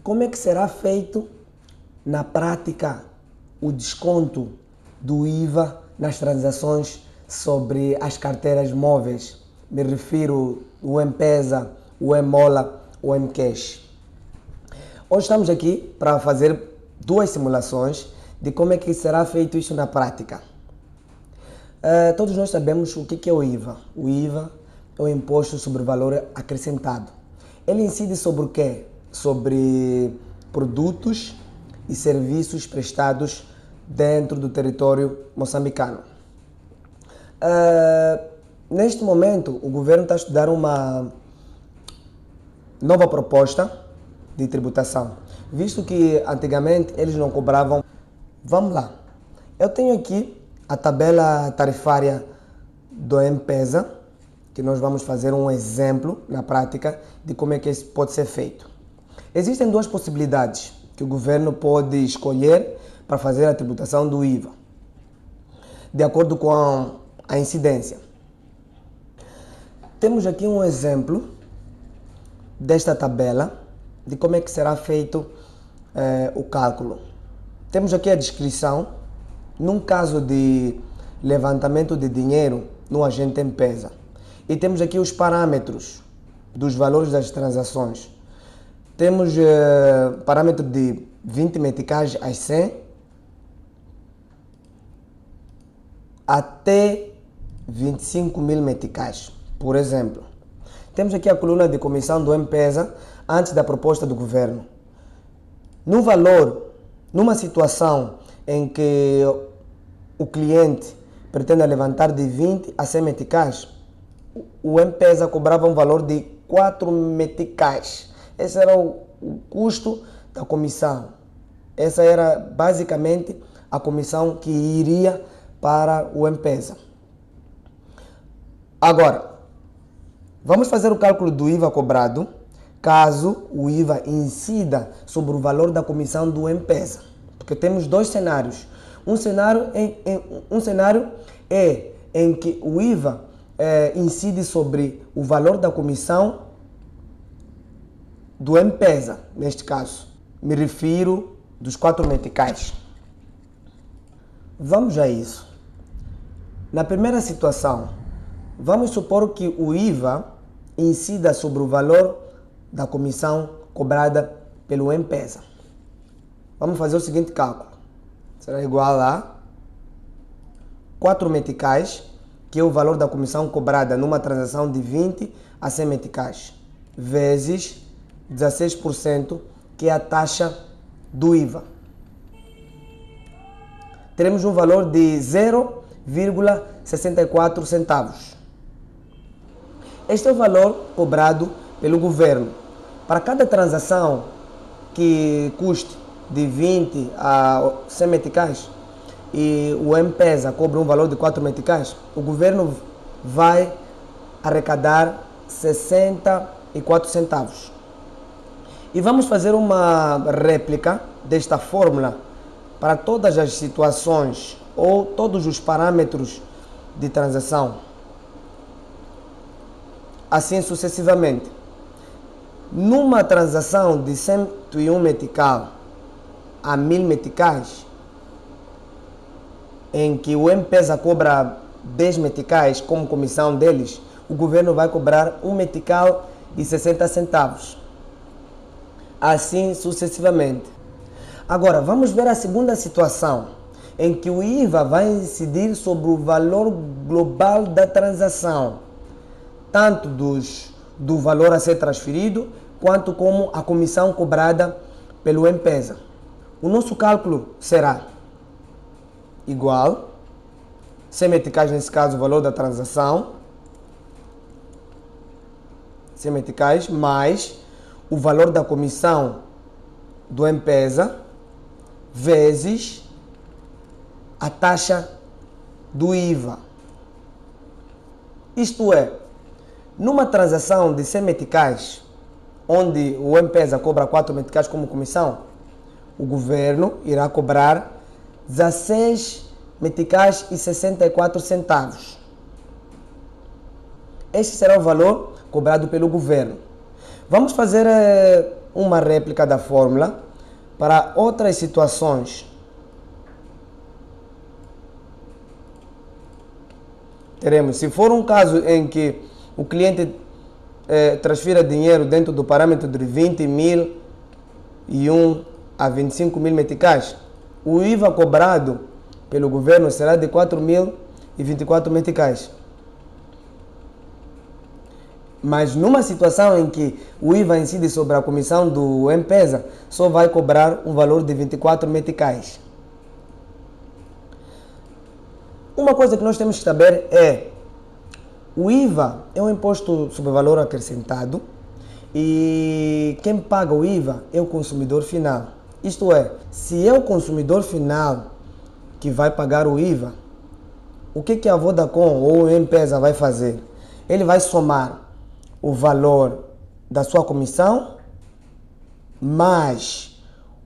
Como é que será feito na prática o desconto do IVA nas transações sobre as carteiras móveis? Me refiro ao M-Pesa, o M-Mola, o M-Cash. Hoje estamos aqui para fazer duas simulações de como é que será feito isso na prática. Todos nós sabemos o que é o IVA. O IVA é o Imposto sobre Valor Acrescentado. Ele incide sobre o quê? Sobre produtos e serviços prestados dentro do território moçambicano. Neste momento, o governo está a estudar uma nova proposta de tributação, visto que antigamente eles não cobravam. Vamos lá, eu tenho aqui a tabela tarifária do M-Pesa, que nós vamos fazer um exemplo na prática de como é que isso pode ser feito. Existem duas possibilidades que o governo pode escolher para fazer a tributação do IVA, de acordo com a incidência. Temos aqui um exemplo desta tabela de como é que será feito o cálculo. Temos aqui a descrição. Num caso de levantamento de dinheiro no agente M-Pesa. E temos aqui os parâmetros dos valores das transações. Temos parâmetro de 20 meticais a 100 até 25 mil meticais, por exemplo. Temos aqui a coluna de comissão do M-Pesa antes da proposta do governo. No valor, numa situação em que o cliente pretende levantar de 20 a 100 meticais, o M-Pesa cobrava um valor de 4 meticais. Esse era o custo da comissão. Essa era basicamente a comissão que iria para o M-Pesa. Agora, vamos fazer o cálculo do IVA cobrado caso o IVA incida sobre o valor da comissão do M-Pesa. Porque temos dois cenários. Um cenário é em que o IVA incide sobre o valor da comissão do M-Pesa, neste caso. Me refiro dos 4 meticais. Vamos a isso. Na primeira situação, vamos supor que o IVA incida sobre o valor da comissão cobrada pelo M-Pesa. Vamos fazer o seguinte cálculo. Será igual a 4 meticais, que é o valor da comissão cobrada numa transação de 20 a 100 meticais, vezes 16%, que é a taxa do IVA. Teremos um valor de 0,64 centavos. Este é o valor cobrado pelo governo. Para cada transação que custe de 20 a 100 meticais e o M-Pesa cobra um valor de 4 meticais, o governo vai arrecadar 64 centavos. E vamos fazer uma réplica desta fórmula para todas as situações ou todos os parâmetros de transação. Assim sucessivamente. Numa transação de 101 metical a 1000 meticais, em que o M-Pesa cobra 10 meticais como comissão deles, o governo vai cobrar 1 metical e 60 centavos. Assim sucessivamente. Agora, vamos ver a segunda situação, em que o IVA vai incidir sobre o valor global da transação, tanto do valor a ser transferido, quanto como a comissão cobrada pelo M-Pesa. O nosso cálculo será igual, 100 meticais nesse caso o valor da transação, 100 meticais mais o valor da comissão do M-Pesa vezes a taxa do IVA. Isto é, numa transação de 100 meticais, onde o M-Pesa cobra 4 meticais como comissão, o governo irá cobrar 16 meticais e 64 centavos. Este será o valor cobrado pelo governo. Vamos fazer uma réplica da fórmula para outras situações. Teremos, se for um caso em que o cliente transfira dinheiro dentro do parâmetro de 20.001 a 25.000 meticais, o IVA cobrado pelo governo será de 4.024 meticais. Mas numa situação em que o IVA incide sobre a comissão do M-Pesa, só vai cobrar um valor de 24 meticais. Uma coisa que nós temos que saber é: o IVA é um imposto sobre valor acrescentado e quem paga o IVA é o consumidor final. Isto é, se é o consumidor final que vai pagar o IVA, o que a Vodacom ou o M-Pesa vai fazer? Ele vai somar o valor da sua comissão mais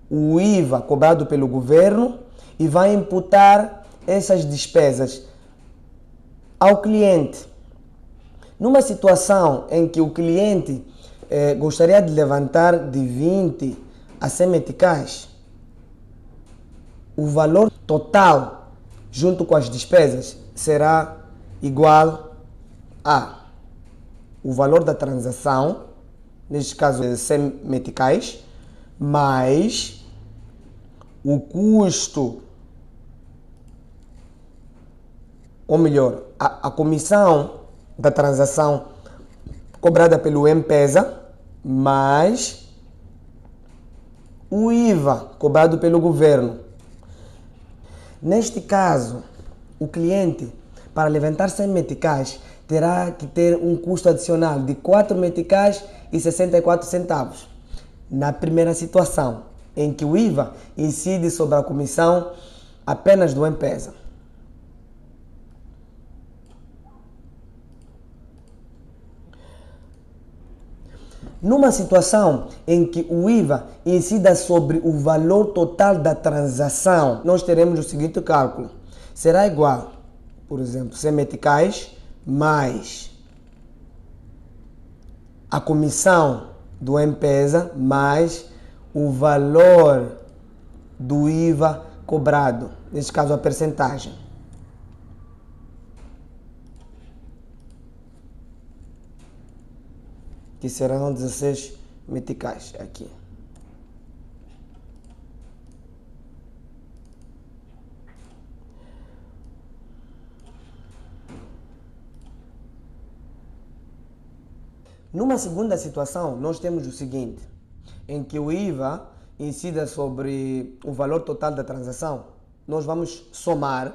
o IVA cobrado pelo governo e vai imputar essas despesas ao cliente. Numa situação em que o cliente gostaria de levantar de 20 a 100 meticais, o valor total junto com as despesas será igual a o valor da transação, neste caso 100 meticais, mais o custo, ou melhor, a comissão da transação cobrada pelo M-Pesa, mais o IVA cobrado pelo governo. Neste caso, o cliente, para levantar 100 meticais, terá que ter um custo adicional de 4 meticais e 64 centavos. Na primeira situação, em que o IVA incide sobre a comissão apenas do M-Pesa. Numa situação em que o IVA incida sobre o valor total da transação, nós teremos o seguinte cálculo. Será igual, por exemplo, 100 meticais mais a comissão do M-Pesa mais o valor do IVA cobrado, neste caso a percentagem. Que serão 16 meticais aqui. Numa segunda situação, nós temos o seguinte, em que o IVA incida sobre o valor total da transação. Nós vamos somar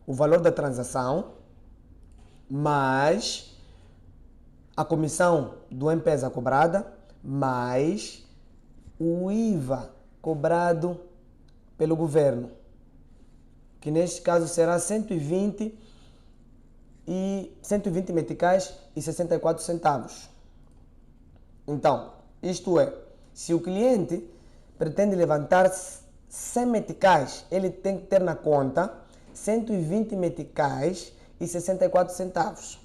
o valor da transação mais a comissão do M-Pesa cobrada, mais o IVA cobrado pelo governo, que neste caso será 120 meticais e 64 centavos. Então, isto é, se o cliente pretende levantar 100 meticais, ele tem que ter na conta 120 meticais e 64 centavos.